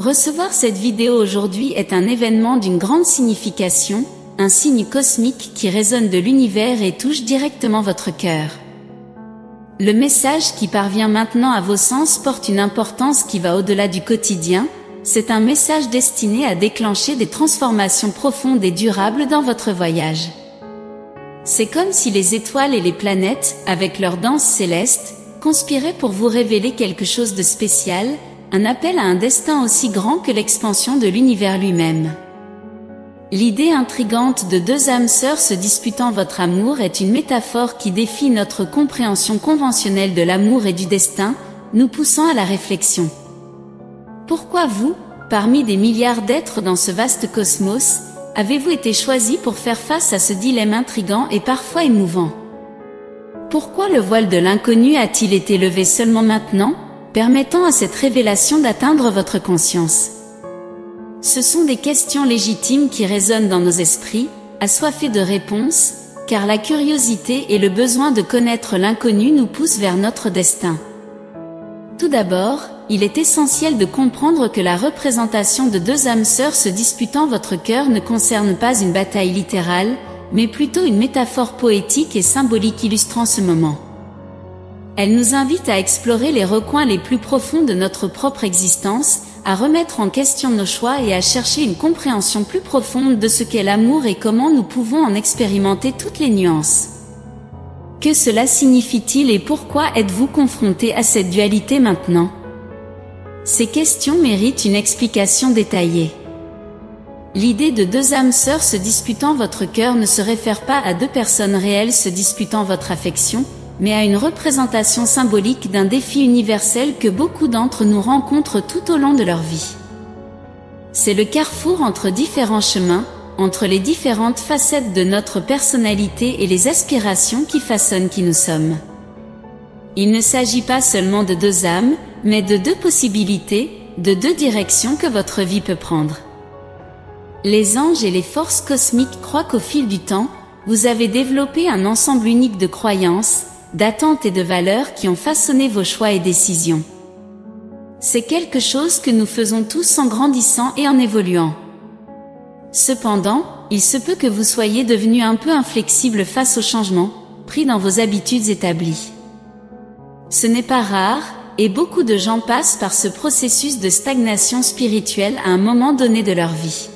Recevoir cette vidéo aujourd'hui est un événement d'une grande signification, un signe cosmique qui résonne de l'univers et touche directement votre cœur. Le message qui parvient maintenant à vos sens porte une importance qui va au-delà du quotidien. C'est un message destiné à déclencher des transformations profondes et durables dans votre voyage. C'est comme si les étoiles et les planètes, avec leur danse céleste, conspiraient pour vous révéler quelque chose de spécial, un appel à un destin aussi grand que l'expansion de l'univers lui-même. L'idée intrigante de deux âmes sœurs se disputant votre amour est une métaphore qui défie notre compréhension conventionnelle de l'amour et du destin, nous poussant à la réflexion. Pourquoi vous, parmi des milliards d'êtres dans ce vaste cosmos, avez-vous été choisi pour faire face à ce dilemme intrigant et parfois émouvant? Pourquoi le voile de l'inconnu a-t-il été levé seulement maintenant, permettant à cette révélation d'atteindre votre conscience? Ce sont des questions légitimes qui résonnent dans nos esprits, assoiffés de réponses, car la curiosité et le besoin de connaître l'inconnu nous poussent vers notre destin. Tout d'abord, il est essentiel de comprendre que la représentation de deux âmes sœurs se disputant votre cœur ne concerne pas une bataille littérale, mais plutôt une métaphore poétique et symbolique illustrant ce moment. Elle nous invite à explorer les recoins les plus profonds de notre propre existence, à remettre en question nos choix et à chercher une compréhension plus profonde de ce qu'est l'amour et comment nous pouvons en expérimenter toutes les nuances. Que cela signifie-t-il et pourquoi êtes-vous confronté à cette dualité maintenant? Ces questions méritent une explication détaillée. L'idée de deux âmes sœurs se disputant votre cœur ne se réfère pas à deux personnes réelles se disputant votre affection, mais à une représentation symbolique d'un défi universel que beaucoup d'entre nous rencontrent tout au long de leur vie. C'est le carrefour entre différents chemins, entre les différentes facettes de notre personnalité et les aspirations qui façonnent qui nous sommes. Il ne s'agit pas seulement de deux âmes, mais de deux possibilités, de deux directions que votre vie peut prendre. Les anges et les forces cosmiques croient qu'au fil du temps, vous avez développé un ensemble unique de croyances, d'attentes et de valeurs qui ont façonné vos choix et décisions. C'est quelque chose que nous faisons tous en grandissant et en évoluant. Cependant, il se peut que vous soyez devenu un peu inflexible face au changement, pris dans vos habitudes établies. Ce n'est pas rare, et beaucoup de gens passent par ce processus de stagnation spirituelle à un moment donné de leur vie.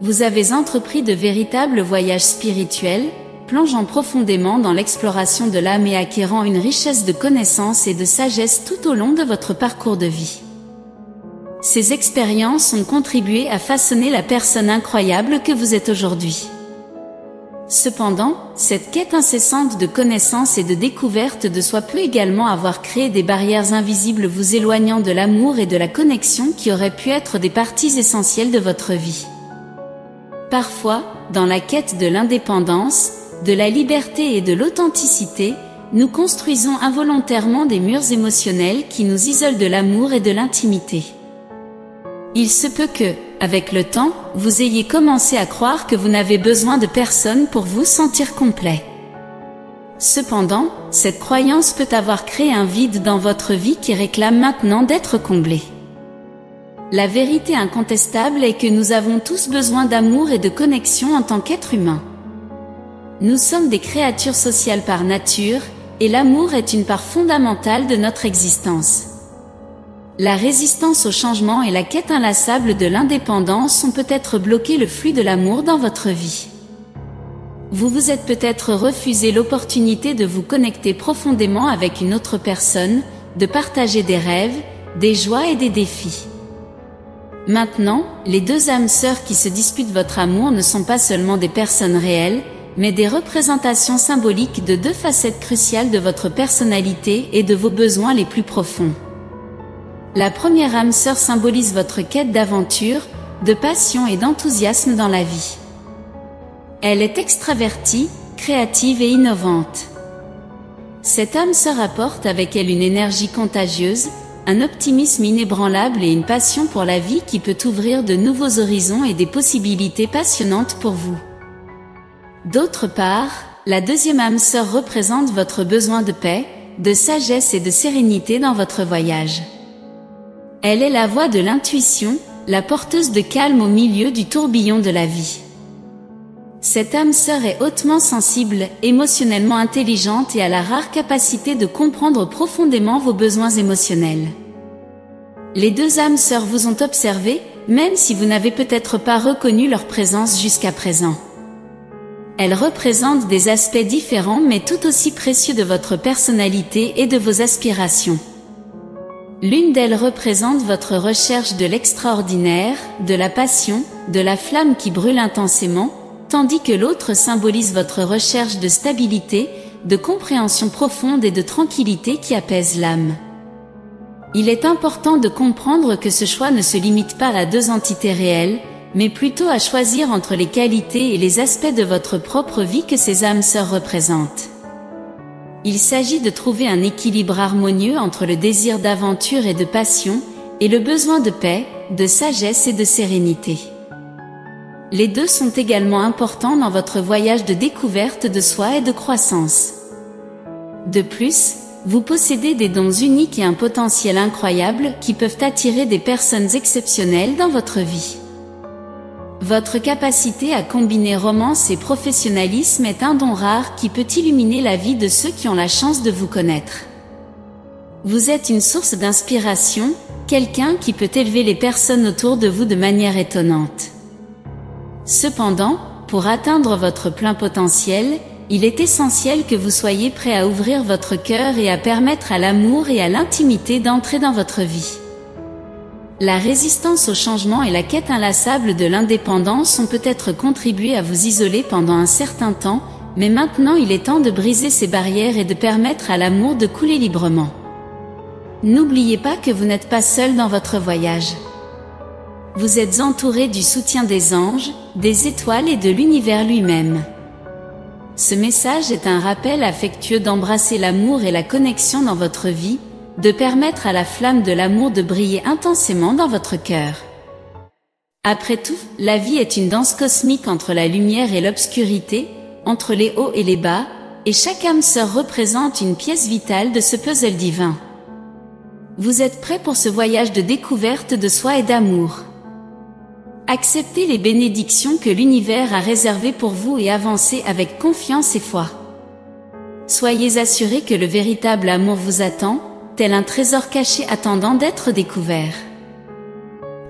Vous avez entrepris de véritables voyages spirituels, plongeant profondément dans l'exploration de l'âme et acquérant une richesse de connaissances et de sagesse tout au long de votre parcours de vie. Ces expériences ont contribué à façonner la personne incroyable que vous êtes aujourd'hui. Cependant, cette quête incessante de connaissances et de découverte de soi peut également avoir créé des barrières invisibles vous éloignant de l'amour et de la connexion qui auraient pu être des parties essentielles de votre vie. Parfois, dans la quête de l'indépendance, de la liberté et de l'authenticité, nous construisons involontairement des murs émotionnels qui nous isolent de l'amour et de l'intimité. Il se peut que, avec le temps, vous ayez commencé à croire que vous n'avez besoin de personne pour vous sentir complet. Cependant, cette croyance peut avoir créé un vide dans votre vie qui réclame maintenant d'être comblé. La vérité incontestable est que nous avons tous besoin d'amour et de connexion en tant qu'êtres humains. Nous sommes des créatures sociales par nature, et l'amour est une part fondamentale de notre existence. La résistance au changement et la quête inlassable de l'indépendance ont peut-être bloqué le flux de l'amour dans votre vie. Vous vous êtes peut-être refusé l'opportunité de vous connecter profondément avec une autre personne, de partager des rêves, des joies et des défis. Maintenant, les deux âmes sœurs qui se disputent votre amour ne sont pas seulement des personnes réelles, mais des représentations symboliques de deux facettes cruciales de votre personnalité et de vos besoins les plus profonds. La première âme sœur symbolise votre quête d'aventure, de passion et d'enthousiasme dans la vie. Elle est extravertie, créative et innovante. Cette âme sœur apporte avec elle une énergie contagieuse, un optimisme inébranlable et une passion pour la vie qui peut ouvrir de nouveaux horizons et des possibilités passionnantes pour vous. D'autre part, la deuxième âme sœur représente votre besoin de paix, de sagesse et de sérénité dans votre voyage. Elle est la voix de l'intuition, la porteuse de calme au milieu du tourbillon de la vie. Cette âme sœur est hautement sensible, émotionnellement intelligente et a la rare capacité de comprendre profondément vos besoins émotionnels. Les deux âmes sœurs vous ont observé, même si vous n'avez peut-être pas reconnu leur présence jusqu'à présent. Elles représentent des aspects différents mais tout aussi précieux de votre personnalité et de vos aspirations. L'une d'elles représente votre recherche de l'extraordinaire, de la passion, de la flamme qui brûle intensément, tandis que l'autre symbolise votre recherche de stabilité, de compréhension profonde et de tranquillité qui apaise l'âme. Il est important de comprendre que ce choix ne se limite pas à deux entités réelles, mais plutôt à choisir entre les qualités et les aspects de votre propre vie que ces âmes sœurs représentent. Il s'agit de trouver un équilibre harmonieux entre le désir d'aventure et de passion, et le besoin de paix, de sagesse et de sérénité. Les deux sont également importants dans votre voyage de découverte de soi et de croissance. De plus, vous possédez des dons uniques et un potentiel incroyable qui peuvent attirer des personnes exceptionnelles dans votre vie. Votre capacité à combiner romance et professionnalisme est un don rare qui peut illuminer la vie de ceux qui ont la chance de vous connaître. Vous êtes une source d'inspiration, quelqu'un qui peut élever les personnes autour de vous de manière étonnante. Cependant, pour atteindre votre plein potentiel, il est essentiel que vous soyez prêt à ouvrir votre cœur et à permettre à l'amour et à l'intimité d'entrer dans votre vie. La résistance au changement et la quête inlassable de l'indépendance ont peut-être contribué à vous isoler pendant un certain temps, mais maintenant il est temps de briser ces barrières et de permettre à l'amour de couler librement. N'oubliez pas que vous n'êtes pas seul dans votre voyage. Vous êtes entouré du soutien des anges, des étoiles et de l'univers lui-même. Ce message est un rappel affectueux d'embrasser l'amour et la connexion dans votre vie, de permettre à la flamme de l'amour de briller intensément dans votre cœur. Après tout, la vie est une danse cosmique entre la lumière et l'obscurité, entre les hauts et les bas, et chaque âme sœur représente une pièce vitale de ce puzzle divin. Vous êtes prêts pour ce voyage de découverte de soi et d'amour. Acceptez les bénédictions que l'univers a réservées pour vous et avancez avec confiance et foi. Soyez assurés que le véritable amour vous attend, tel un trésor caché attendant d'être découvert.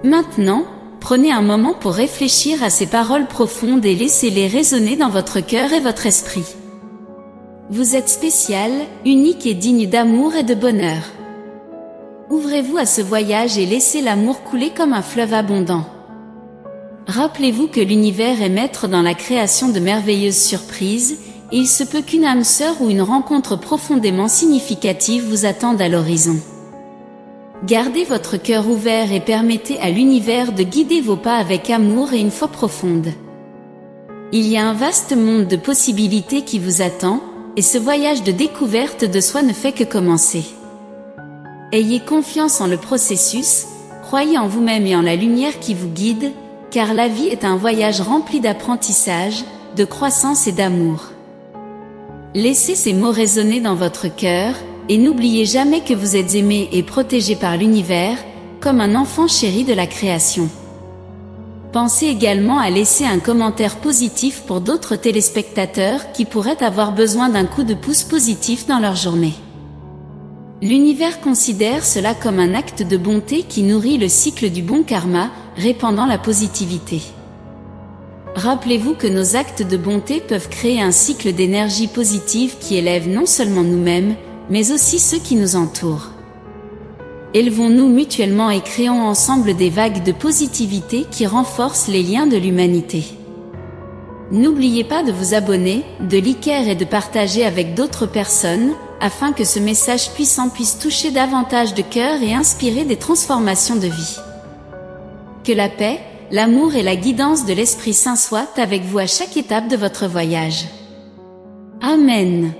Maintenant, prenez un moment pour réfléchir à ces paroles profondes et laissez-les résonner dans votre cœur et votre esprit. Vous êtes spécial, unique et digne d'amour et de bonheur. Ouvrez-vous à ce voyage et laissez l'amour couler comme un fleuve abondant. Rappelez-vous que l'univers est maître dans la création de merveilleuses surprises, et il se peut qu'une âme sœur ou une rencontre profondément significative vous attende à l'horizon. Gardez votre cœur ouvert et permettez à l'univers de guider vos pas avec amour et une foi profonde. Il y a un vaste monde de possibilités qui vous attend, et ce voyage de découverte de soi ne fait que commencer. Ayez confiance en le processus, croyez en vous-même et en la lumière qui vous guide, car la vie est un voyage rempli d'apprentissage, de croissance et d'amour. Laissez ces mots résonner dans votre cœur, et n'oubliez jamais que vous êtes aimé et protégé par l'univers, comme un enfant chéri de la création. Pensez également à laisser un commentaire positif pour d'autres téléspectateurs qui pourraient avoir besoin d'un coup de pouce positif dans leur journée. L'univers considère cela comme un acte de bonté qui nourrit le cycle du bon karma, répandant la positivité. Rappelez-vous que nos actes de bonté peuvent créer un cycle d'énergie positive qui élève non seulement nous-mêmes, mais aussi ceux qui nous entourent. Élevons-nous mutuellement et créons ensemble des vagues de positivité qui renforcent les liens de l'humanité. N'oubliez pas de vous abonner, de liker et de partager avec d'autres personnes, afin que ce message puissant puisse toucher davantage de cœurs et inspirer des transformations de vie. Que la paix, l'amour et la guidance de l'Esprit Saint soient avec vous à chaque étape de votre voyage. Amen.